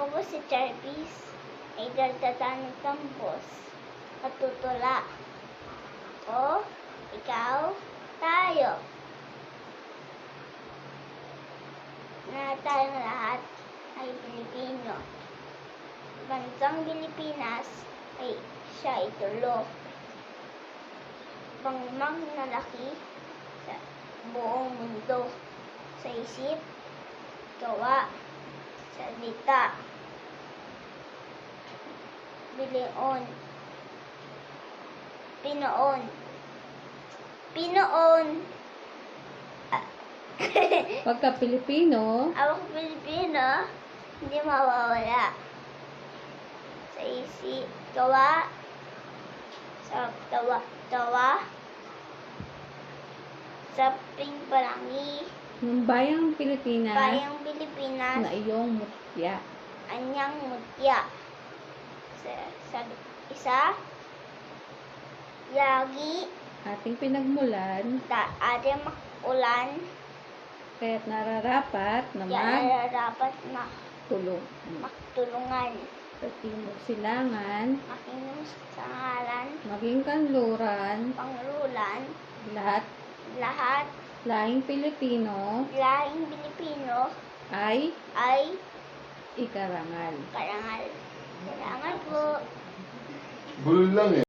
Ako si Charvis, ay daldatan ng tambos, natutula. O, ikaw, tayo. Na tayong lahat ay Pilipino. Bansang Pilipinas ay siya itulo. Pangmang na laki sa buong mundo. Sa isip, gawa, salita, bilion, pinoon. Pagka Pilipino, Ako Pilipino, hindi mawawala. Sa isip, gawa, sa tawa, sa pingpalangi, ng bayang Pilipinas bayang Pilipinas, na iyong mutya. anyang mutya. Sa isa, lagi, Ating pinagmulan, ating makulan, kaya't nararapat na yan dapat magtulong. magtulungan. Sa timog silangan, Makinom sa ngalan, maging kanluran, panglulan, lahat lahat, lahing Pilipino lahing Pilipino ay ay ikarangal. karangal. Salamat po. Bulol lang eh.